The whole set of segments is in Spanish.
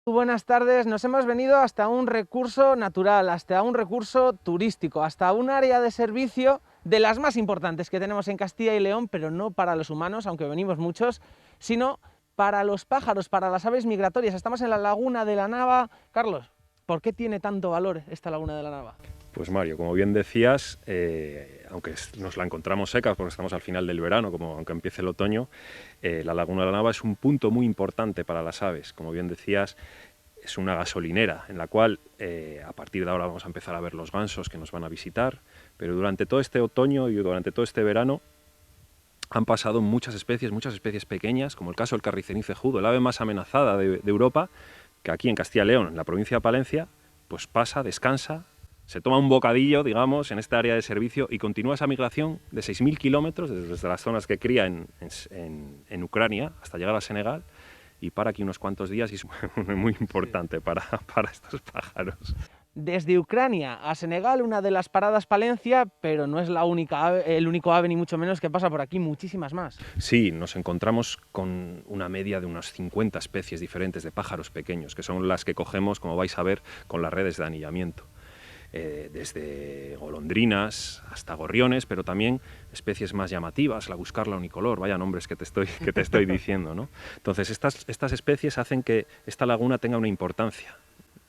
Buenas tardes, nos hemos venido hasta un recurso natural, hasta un recurso turístico, hasta un área de servicio de las más importantes que tenemos en Castilla y León, pero no para los humanos, aunque venimos muchos, sino para los pájaros, para las aves migratorias. Estamos en la Laguna de la Nava. Carlos, ¿por qué tiene tanto valor esta Laguna de la Nava? Pues Mario, como bien decías, aunque nos la encontramos seca porque estamos al final del verano, como aunque empiece el otoño, la Laguna de la Nava es un punto muy importante para las aves. Como bien decías, es una gasolinera en la cual a partir de ahora vamos a empezar a ver los gansos que nos van a visitar, pero durante todo este otoño y durante todo este verano han pasado muchas especies pequeñas, como el caso del carricerín cejudo, el ave más amenazada de Europa, que aquí en Castilla y León, en la provincia de Palencia, pues pasa, descansa, se toma un bocadillo, digamos, en esta área de servicio y continúa esa migración de 6.000 kilómetros desde las zonas que cría en Ucrania hasta llegar a Senegal y para aquí unos cuantos días y es muy importante para estos pájaros. Desde Ucrania a Senegal, una de las paradas Palencia, pero no es la única ave, el único ave ni mucho menos que pasa por aquí, muchísimas más. Sí, nos encontramos con una media de unas 50 especies diferentes de pájaros pequeños, que son las que cogemos, como vais a ver, con las redes de anillamiento. Desde golondrinas hasta gorriones, pero también especies más llamativas, la buscarla unicolor, vaya nombres que te estoy diciendo, ¿no? Entonces, estas especies hacen que esta laguna tenga una importancia.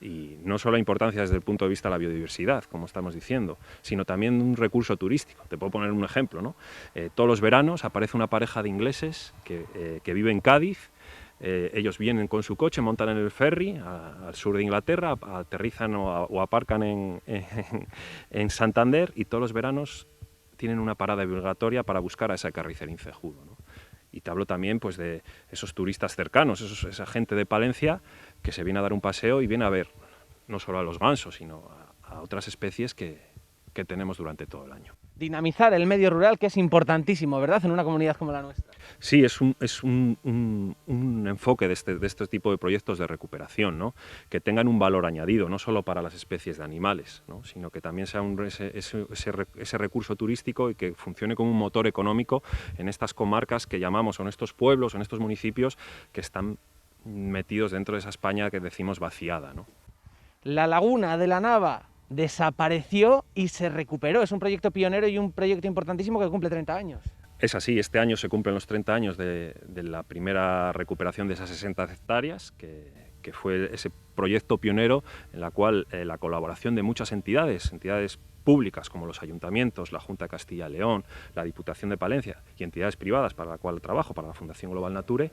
Y no solo importancia desde el punto de vista de la biodiversidad, como estamos diciendo, sino también un recurso turístico. Te puedo poner un ejemplo, ¿no? Todos los veranos aparece una pareja de ingleses que vive en Cádiz. Ellos vienen con su coche, montan en el ferry al sur de Inglaterra, aterrizan o aparcan en Santander y todos los veranos tienen una parada obligatoria para buscar a ese carricerín cejudo, ¿no? Y te hablo también pues, de esos turistas cercanos, esa gente de Palencia que se viene a dar un paseo y viene a ver no solo a los gansos, sino a otras especies que tenemos durante todo el año. Dinamizar el medio rural, que es importantísimo, ¿verdad?, en una comunidad como la nuestra. Sí, es un enfoque de este tipo de proyectos de recuperación, ¿no? Que tengan un valor añadido, no solo para las especies de animales, ¿no? Sino que también sea ese recurso turístico y que funcione como un motor económico en estas comarcas que llamamos, o en estos pueblos, o en estos municipios que están metidos dentro de esa España que decimos vaciada, ¿no? La Laguna de la Nava desapareció y se recuperó. Es un proyecto pionero y un proyecto importantísimo que cumple 30 años. Es así, este año se cumplen los 30 años de la primera recuperación de esas 60 hectáreas, que fue ese proyecto pionero en la cual la colaboración de muchas entidades públicas como los ayuntamientos, la Junta de Castilla y León, la Diputación de Palencia y entidades privadas para la cual trabajo, para la Fundación Global Nature,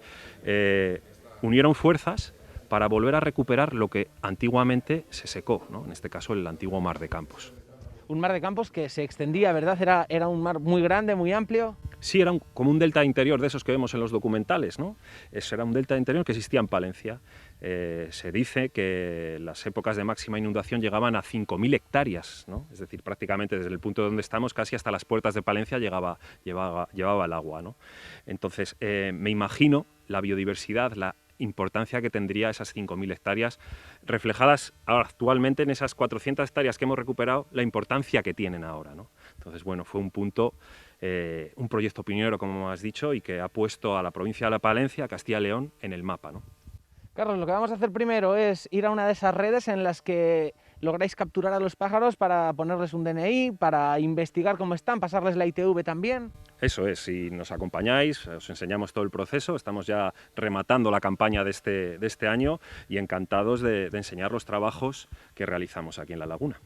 unieron fuerzas para volver a recuperar lo que antiguamente se secó, ¿no? En este caso el antiguo Mar de Campos. Un mar de Campos que se extendía, ¿verdad? Era un mar muy grande, muy amplio. Sí, era como un delta interior de esos que vemos en los documentales, ¿no? Era un delta interior que existía en Palencia. Se dice que las épocas de máxima inundación llegaban a 5.000 hectáreas, ¿no? Es decir, prácticamente desde el punto donde estamos, casi hasta las puertas de Palencia llevaba el agua, ¿no? Entonces, me imagino la biodiversidad, la importancia que tendría esas 5.000 hectáreas, reflejadas actualmente en esas 400 hectáreas que hemos recuperado, la importancia que tienen ahora, ¿no? Entonces, bueno, fue un proyecto pionero, como has dicho, y que ha puesto a la provincia de la Palencia, Castilla y León, en el mapa, ¿no? Carlos, lo que vamos a hacer primero es ir a una de esas redes en las que lográis capturar a los pájaros para ponerles un DNI, para investigar cómo están, pasarles la ITV también. Eso es, si nos acompañáis, os enseñamos todo el proceso, estamos ya rematando la campaña de este año y encantados de enseñar los trabajos que realizamos aquí en la laguna.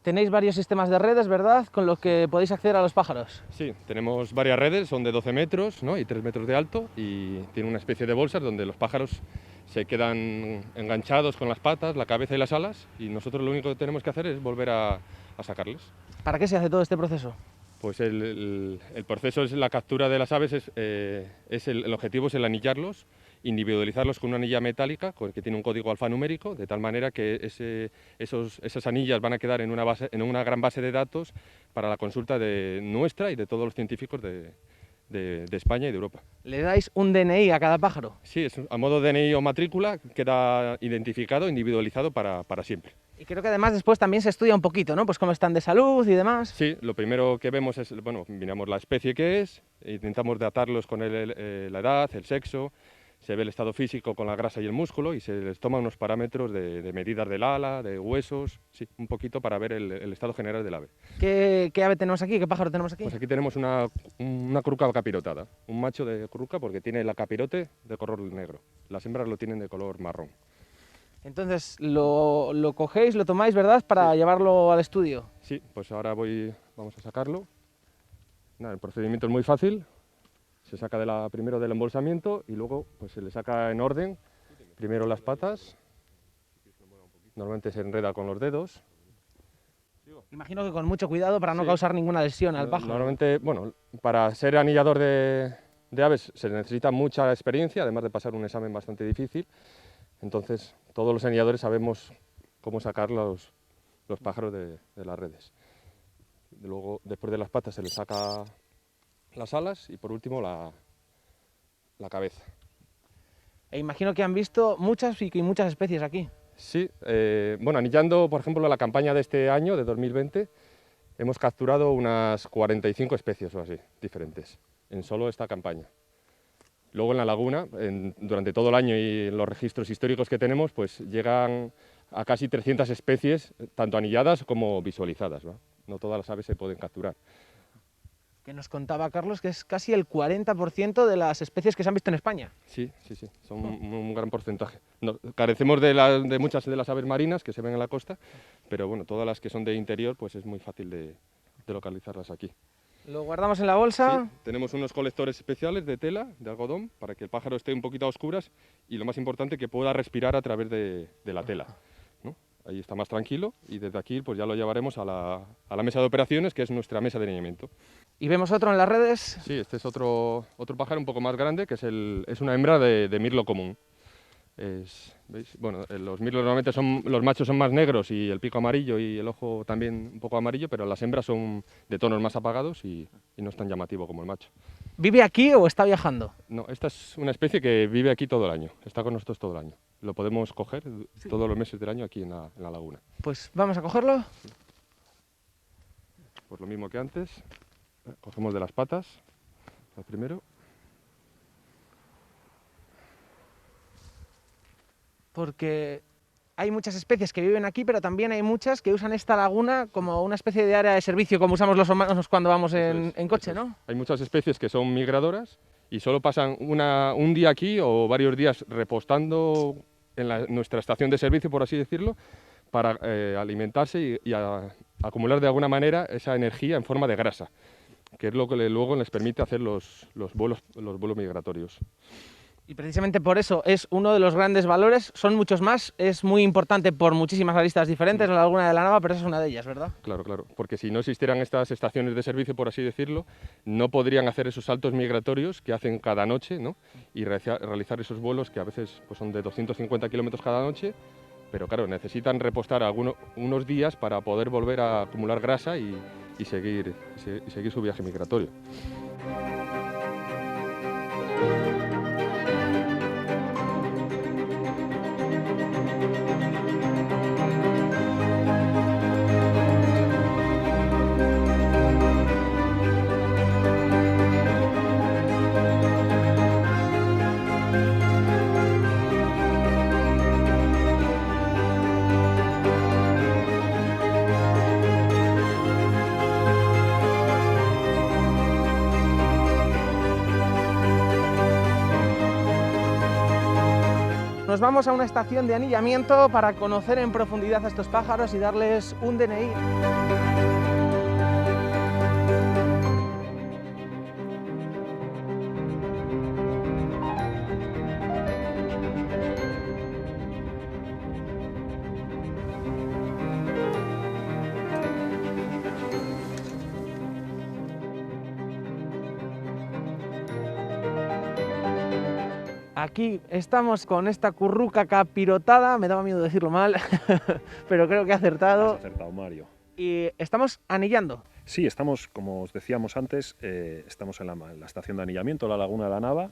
Tenéis varios sistemas de redes, ¿verdad?, con los que podéis acceder a los pájaros. Sí, tenemos varias redes, son de 12 metros, ¿no? Y 3 metros de alto y tiene una especie de bolsas donde los pájaros se quedan enganchados con las patas, la cabeza y las alas y nosotros lo único que tenemos que hacer es volver a sacarles. ¿Para qué se hace todo este proceso? Pues el proceso es la captura de las aves, el objetivo es el anillarlos, individualizarlos con una anilla metálica que tiene un código alfanumérico, de tal manera que esas anillas van a quedar en una gran base de datos para la consulta nuestra y de todos los científicos de España y de Europa. ¿Le dais un DNI a cada pájaro? Sí, es a modo DNI o matrícula, queda identificado, individualizado para siempre. Y creo que además después también se estudia un poquito, ¿no? Pues cómo están de salud y demás. Sí, lo primero que vemos es, bueno, miramos la especie que es, intentamos datarlos con la edad, el sexo, se ve el estado físico con la grasa y el músculo y se les toma unos parámetros de medidas del ala, de huesos, sí, un poquito para ver el estado general del ave. ¿Qué ave tenemos aquí? ¿Qué pájaro tenemos aquí? Pues aquí tenemos una curruca capirotada, un macho de curruca porque tiene la capirote de color negro, las hembras lo tienen de color marrón. Entonces lo cogéis, lo tomáis, ¿verdad? Para llevarlo al estudio. Sí, pues ahora vamos a sacarlo. Nada, el procedimiento es muy fácil. Se saca primero del embolsamiento y luego pues, se le saca en orden. Primero las patas. Normalmente se enreda con los dedos. Imagino que con mucho cuidado para no causar ninguna lesión al pájaro. Normalmente, bueno, para ser anillador de aves se necesita mucha experiencia, además de pasar un examen bastante difícil. Entonces, todos los anilladores sabemos cómo sacar los pájaros de las redes. Luego, después de las patas, se les saca las alas y, por último, la cabeza. E imagino que han visto muchas especies aquí. Sí, bueno, anillando, por ejemplo, la campaña de este año, de 2020, hemos capturado unas 45 especies o así, diferentes, en solo esta campaña. Luego en la laguna, durante todo el año y en los registros históricos que tenemos, pues llegan a casi 300 especies, tanto anilladas como visualizadas, ¿no? No todas las aves se pueden capturar. Que nos contaba Carlos que es casi el 40% de las especies que se han visto en España. Sí, son un gran porcentaje. Carecemos de muchas de las aves marinas que se ven en la costa, pero bueno, todas las que son de interior, pues es muy fácil de localizarlas aquí. Lo guardamos en la bolsa. Sí, tenemos unos colectores especiales de tela, de algodón, para que el pájaro esté un poquito a oscuras y lo más importante, que pueda respirar a través de la tela, ¿no? Ahí está más tranquilo y desde aquí pues ya lo llevaremos a la mesa de operaciones, que es nuestra mesa de anillamiento. ¿Y vemos otro en las redes? Sí, este es otro pájaro un poco más grande, que es una hembra de mirlo común. ¿Veis? Bueno, los mirlos normalmente los machos son más negros y el pico amarillo y el ojo también un poco amarillo, pero las hembras son de tonos más apagados y no es tan llamativo como el macho. ¿Vive aquí o está viajando? No, esta es una especie que vive aquí todo el año, está con nosotros todo el año. Lo podemos coger todos los meses del año aquí en la laguna. Pues vamos a cogerlo. Pues lo mismo que antes, cogemos de las patas, al primero. Porque hay muchas especies que viven aquí, pero también hay muchas que usan esta laguna como una especie de área de servicio, como usamos los humanos cuando vamos en coche, ¿no? Hay muchas especies que son migradoras y solo pasan un día aquí o varios días repostando en nuestra estación de servicio, por así decirlo, para alimentarse y acumular de alguna manera esa energía en forma de grasa, que es lo que luego les permite hacer los vuelos migratorios. Y precisamente por eso es uno de los grandes valores, son muchos más, es muy importante por muchísimas aristas diferentes, la Laguna de la Nava, pero esa es una de ellas, ¿verdad? Claro, porque si no existieran estas estaciones de servicio, por así decirlo, no podrían hacer esos saltos migratorios que hacen cada noche, ¿no? Y realizar esos vuelos que a veces pues, son de 250 kilómetros cada noche, pero claro, necesitan repostar unos días para poder volver a acumular grasa y seguir su viaje migratorio. Nos vamos a una estación de anillamiento para conocer en profundidad a estos pájaros y darles un DNI. Aquí estamos con esta curruca capirotada, me daba miedo decirlo mal, pero creo que he acertado. Has acertado, Mario. Y estamos anillando. Sí, estamos, como os decíamos antes, estamos en la estación de anillamiento, la Laguna de la Nava,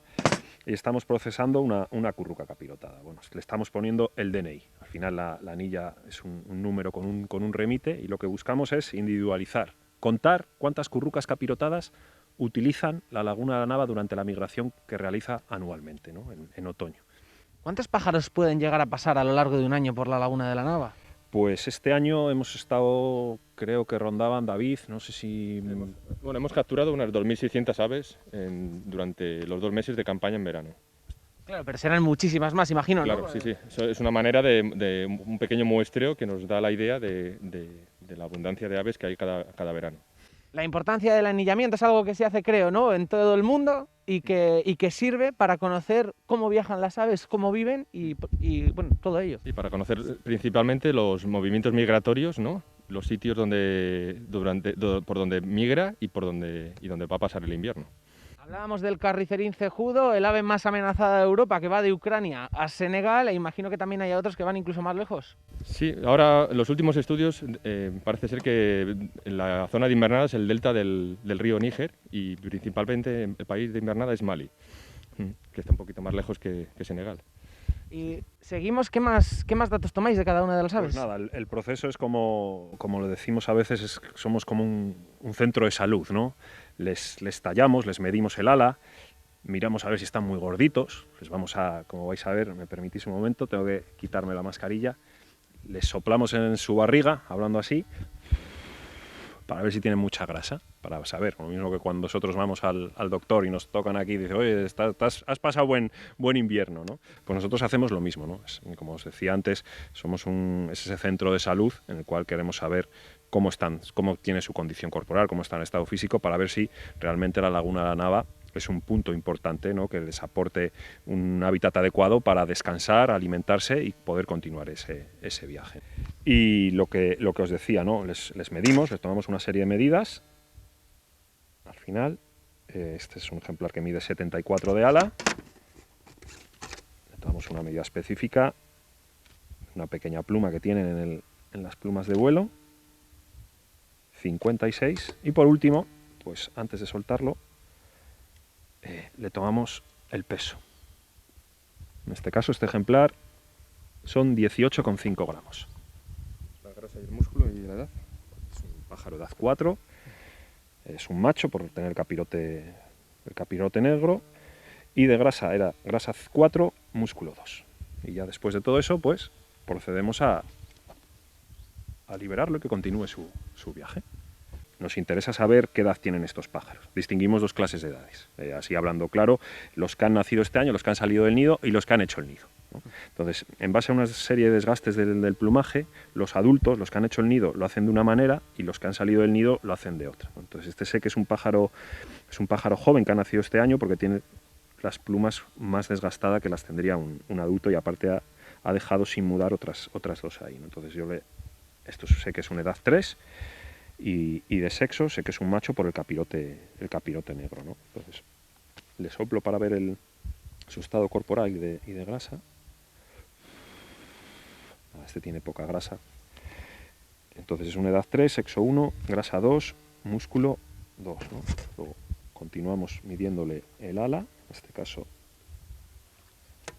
y estamos procesando una curruca capirotada. Bueno, le estamos poniendo el DNI. Al final la anilla es un número con un remite, y lo que buscamos es individualizar, contar cuántas currucas capirotadas utilizan la Laguna de la Nava durante la migración que realiza anualmente, ¿no? en otoño. ¿Cuántos pájaros pueden llegar a pasar a lo largo de un año por la Laguna de la Nava? Pues este año hemos estado, creo que rondaban, David, no sé si... Bueno, hemos capturado unas 2.600 aves durante los 2 meses de campaña en verano. Claro, pero serán muchísimas más, imagino, ¿no? Claro, sí, sí. Eso es una manera de un pequeño muestreo que nos da la idea de la abundancia de aves que hay cada verano. La importancia del anillamiento es algo que se hace, creo, ¿no?, en todo el mundo y que sirve para conocer cómo viajan las aves, cómo viven y bueno, todo ello. Y para conocer principalmente los movimientos migratorios, ¿no? Los sitios por donde migra y donde va a pasar el invierno. Hablábamos del carricerín cejudo, el ave más amenazada de Europa, que va de Ucrania a Senegal, e imagino que también hay otros que van incluso más lejos. Sí, ahora los últimos estudios parece ser que en la zona de invernada es el delta del río Níger, y principalmente el país de invernada es Mali, que está un poquito más lejos que Senegal. Y seguimos, ¿qué más datos tomáis de cada una de las aves? Pues nada, el proceso es como lo decimos a veces, somos como un centro de salud, ¿no? Les tallamos, les medimos el ala, miramos a ver si están muy gorditos, les vamos a, como vais a ver, me permitís un momento, tengo que quitarme la mascarilla, les soplamos en su barriga, hablando así, para ver si tienen mucha grasa, para saber, lo mismo que cuando nosotros vamos al doctor y nos tocan aquí y dice, oye, has pasado buen invierno, ¿no? Pues nosotros hacemos lo mismo, ¿no? Como os decía antes, es ese centro de salud en el cual queremos saber cómo tiene su condición corporal, cómo está en estado físico, para ver si realmente la Laguna de la Nava es un punto importante, ¿no?, que les aporte un hábitat adecuado para descansar, alimentarse y poder continuar ese viaje. Y lo que os decía, ¿no?, les medimos, les tomamos una serie de medidas. Al final, este es un ejemplar que mide 74 de ala. Le tomamos una medida específica, una pequeña pluma que tienen en las plumas de vuelo, 56. Y por último, pues antes de soltarlo, le tomamos el peso. En este caso, este ejemplar son 18,5 gramos. La grasa y el músculo y la edad. Es un pájaro de edad 4, es un macho por tener el capirote negro, y de grasa era grasa 4, músculo 2. Y ya después de todo eso, pues procedemos a liberarlo y que continúe su viaje. Nos interesa saber qué edad tienen estos pájaros. Distinguimos 2 clases de edades. Así hablando claro, los que han nacido este año, los que han salido del nido y los que han hecho el nido, ¿no? Entonces, en base a una serie de desgastes del plumaje, los adultos, los que han hecho el nido, lo hacen de una manera y los que han salido del nido lo hacen de otra. Entonces, este sé que es un pájaro joven que ha nacido este año porque tiene las plumas más desgastadas que las tendría un adulto, y aparte ha dejado sin mudar otras 2 ahí, ¿no? Entonces, esto sé que es una edad 3. Y de sexo sé que es un macho por el capirote negro, ¿no? Entonces le soplo para ver su estado corporal y de grasa. Este tiene poca grasa. Entonces es una edad 3, sexo 1, grasa 2, músculo 2, ¿no? Luego continuamos midiéndole el ala, en este caso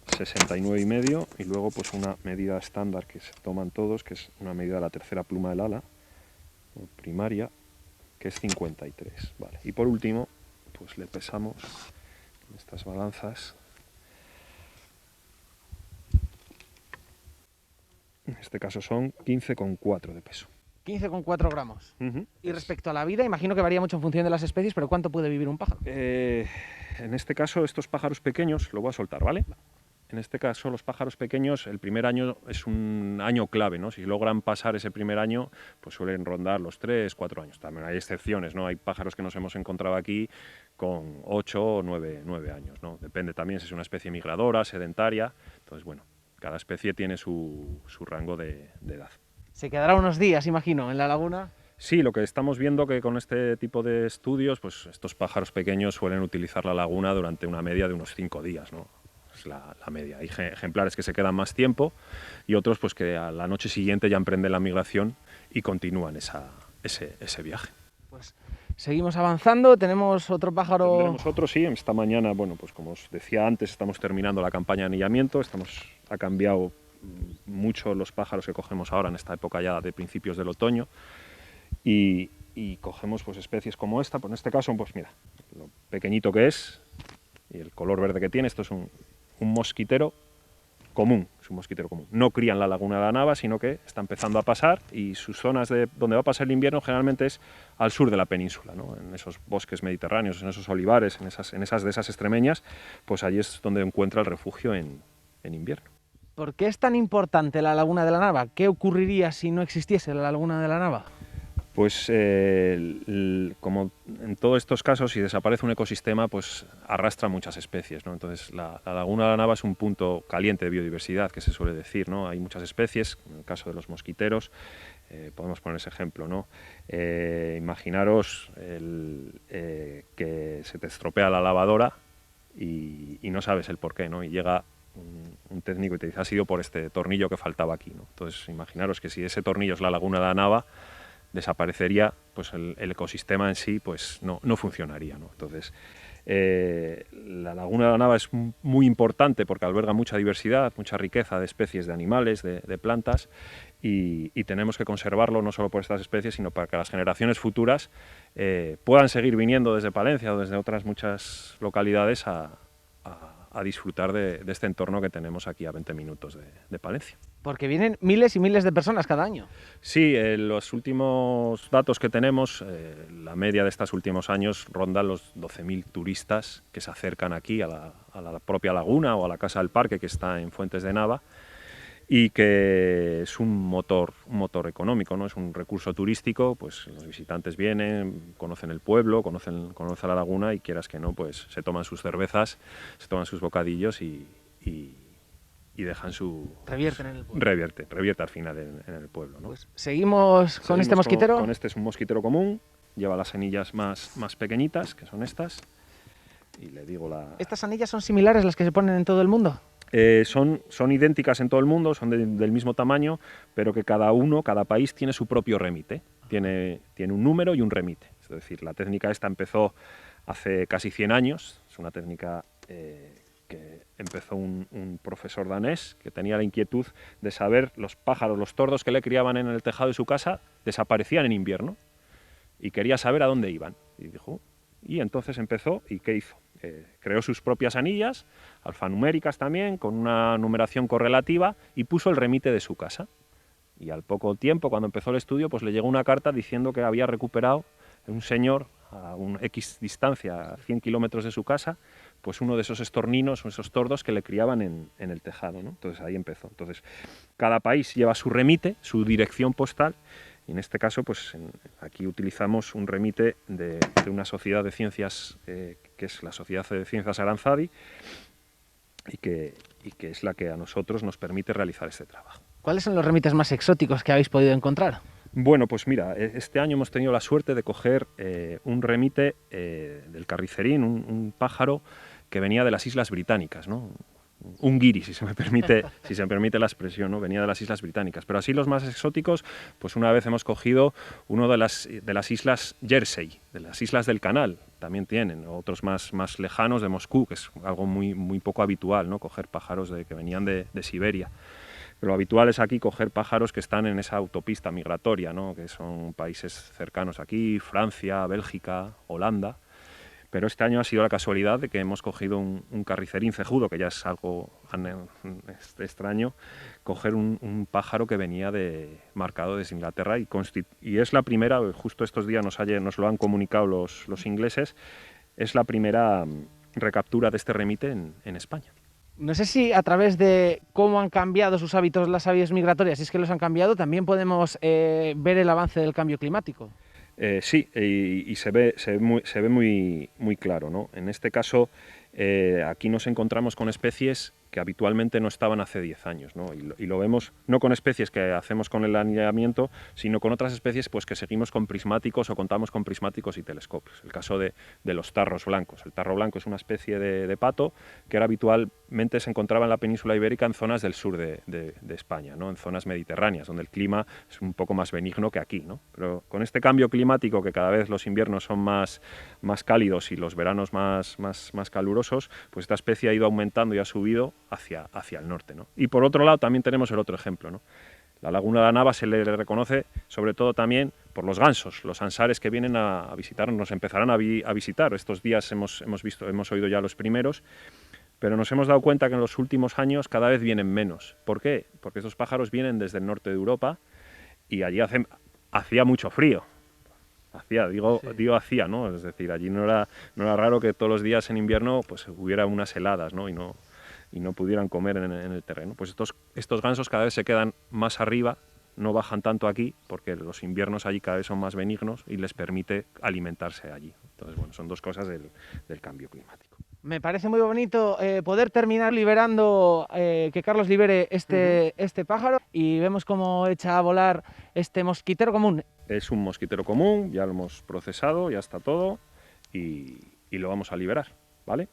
69,5, y luego pues una medida estándar que se toman todos, que es una medida de la tercera pluma del ala, primaria, que es 53. Vale. Y por último, pues le pesamos en estas balanzas. En este caso son 15,4 de peso. 15,4 gramos. Y respecto a la vida, imagino que varía mucho en función de las especies, pero ¿cuánto puede vivir un pájaro? En este caso, estos pájaros pequeños, lo voy a soltar, ¿vale? En este caso, los pájaros pequeños, el primer año es un año clave, ¿no? Si logran pasar ese primer año, pues suelen rondar los 3, 4 años. También hay excepciones, ¿no? Hay pájaros que nos hemos encontrado aquí con 8 o 9 años, ¿no? Depende también si es una especie migradora, sedentaria. Entonces, bueno, cada especie tiene su rango de edad. Se quedará unos días, imagino, en la laguna. Sí, lo que estamos viendo que con este tipo de estudios, pues estos pájaros pequeños suelen utilizar la laguna durante una media de unos 5 días, ¿no? Es la media. Hay ejemplares que se quedan más tiempo y otros pues que a la noche siguiente ya emprenden la migración y continúan ese viaje. Pues seguimos avanzando, tenemos otro pájaro. Tendremos otro, sí. Esta mañana, bueno, pues como os decía antes, estamos terminando la campaña de anillamiento. Ha cambiado mucho los pájaros que cogemos ahora en esta época ya de principios del otoño. Y cogemos pues especies como esta, pues en este caso, pues mira, lo pequeñito que es y el color verde que tiene. Esto es un mosquitero común, es un mosquitero común. No cría en la laguna de la Nava, sino que está empezando a pasar, y sus zonas de donde va a pasar el invierno generalmente es al sur de la península, ¿no? En esos bosques mediterráneos, en esos olivares, en esas dehesas extremeñas, pues allí es donde encuentra el refugio en invierno. ¿Por qué es tan importante la laguna de la Nava? ¿Qué ocurriría si no existiese la laguna de la Nava? Pues como en todos estos casos, si desaparece un ecosistema, pues arrastra muchas especies, ¿no? Entonces la laguna de la Nava es un punto caliente de biodiversidad, que se suele decir, ¿no? Hay muchas especies, en el caso de los mosquiteros, podemos poner ese ejemplo, ¿no? Imaginaros que se te estropea la lavadora y no sabes el por qué, ¿no? Y llega un técnico y te dice: ha sido por este tornillo que faltaba aquí, ¿no? Entonces imaginaros que si ese tornillo es la laguna de la Nava, desaparecería, pues el ecosistema en sí pues no funcionaría, ¿no? Entonces la laguna de la Nava es muy importante porque alberga mucha diversidad, mucha riqueza de especies de animales, de plantas, y tenemos que conservarlo no solo por estas especies, sino para que las generaciones futuras puedan seguir viniendo desde Palencia o desde otras muchas localidades a disfrutar de este entorno que tenemos aquí a 20 minutos de Palencia. Porque vienen miles y miles de personas cada año. Sí, los últimos datos que tenemos, la media de estos últimos años ronda los 12.000 turistas que se acercan aquí a la propia laguna o a la Casa del Parque, que está en Fuentes de Nava, y que es un motor económico, ¿no? Es un recurso turístico. Pues los visitantes vienen, conocen el pueblo, conocen la laguna, y quieras que no, pues se toman sus cervezas, se toman sus bocadillos y dejan su... Revierten en el pueblo. Revierte al final en el pueblo, ¿no? Pues seguimos con este mosquitero. Con este es un mosquitero común, lleva las anillas más pequeñitas, que son estas, y le digo ¿Estas anillas son similares a las que se ponen en todo el mundo? Son idénticas en todo el mundo, son del mismo tamaño, pero que cada país tiene su propio remite. Tiene un número y un remite. Es decir, la técnica esta empezó hace casi 100 años. Es una técnica que empezó un profesor danés que tenía la inquietud de saber los pájaros, los tordos que le criaban en el tejado de su casa, desaparecían en invierno, y quería saber a dónde iban. Y entonces empezó, ¿y qué hizo? Creó sus propias anillas, alfanuméricas también, con una numeración correlativa, y puso el remite de su casa. Y al poco tiempo, cuando empezó el estudio, pues le llegó una carta diciendo que había recuperado un señor a un X distancia, a 100 kilómetros de su casa, pues uno de esos estorninos o esos tordos que le criaban en el tejado, ¿no? Entonces ahí empezó. Entonces cada país lleva su remite, su dirección postal, y en este caso pues aquí utilizamos un remite de una sociedad de ciencias que es la Sociedad de Ciencias Aranzadi, y que es la que a nosotros nos permite realizar este trabajo. ¿Cuáles son los remites más exóticos que habéis podido encontrar? Bueno, pues mira, este año hemos tenido la suerte de coger un remite del carricerín, un pájaro que venía de las Islas Británicas, ¿no? Un guiri, si se me permite la expresión, ¿no? Venía de las Islas Británicas. Pero así los más exóticos, pues una vez hemos cogido uno de las Islas Jersey, de las Islas del Canal, también tienen, otros más lejanos, de Moscú, que es algo muy poco habitual, ¿no? Coger pájaros que venían de Siberia. Pero lo habitual es aquí coger pájaros que están en esa autopista migratoria, ¿no? Que son países cercanos aquí, Francia, Bélgica, Holanda. Pero este año ha sido la casualidad de que hemos cogido un carricerín cejudo, que ya es algo extraño, coger un pájaro que venía marcado desde Inglaterra, y es la primera, justo estos días nos lo han comunicado los ingleses, es la primera recaptura de este remite en España. No sé si a través de cómo han cambiado sus hábitos las aves migratorias, si es que los han cambiado, también podemos ver el avance del cambio climático. Sí, y se ve muy claro, ¿no? En este caso, aquí nos encontramos con especies que habitualmente no estaban hace 10 años, ¿no? Y lo vemos no con especies que hacemos con el anillamiento, sino con otras especies pues, que seguimos con prismáticos o contamos con prismáticos y telescopios. El caso de los tarros blancos. El tarro blanco es una especie de pato que ahora habitualmente se encontraba en la península ibérica en zonas del sur de España, ¿no? En zonas mediterráneas, donde el clima es un poco más benigno que aquí, ¿no? Pero con este cambio climático, que cada vez los inviernos son más cálidos y los veranos más calurosos, pues esta especie ha ido aumentando y ha subido hacia el norte, ¿no? Y por otro lado también tenemos el otro ejemplo, ¿no? La laguna de la Nava se le reconoce sobre todo también por los gansos, los ansares que vienen a visitarnos, nos empezarán a visitar. Estos días hemos oído ya los primeros, pero nos hemos dado cuenta que en los últimos años cada vez vienen menos. ¿Por qué? Porque estos pájaros vienen desde el norte de Europa y allí hacía mucho frío. Hacía, ¿no? Es decir, allí no era raro que todos los días en invierno pues hubiera unas heladas, ¿no? Y no pudieran comer en el terreno. Pues estos gansos cada vez se quedan más arriba, no bajan tanto aquí, porque los inviernos allí cada vez son más benignos y les permite alimentarse allí. Entonces, bueno, son dos cosas del cambio climático. Me parece muy bonito poder terminar liberando, que Carlos libere este pájaro, y vemos cómo echa a volar este mosquitero común. Es un mosquitero común, ya lo hemos procesado, ya está todo, y lo vamos a liberar, ¿vale?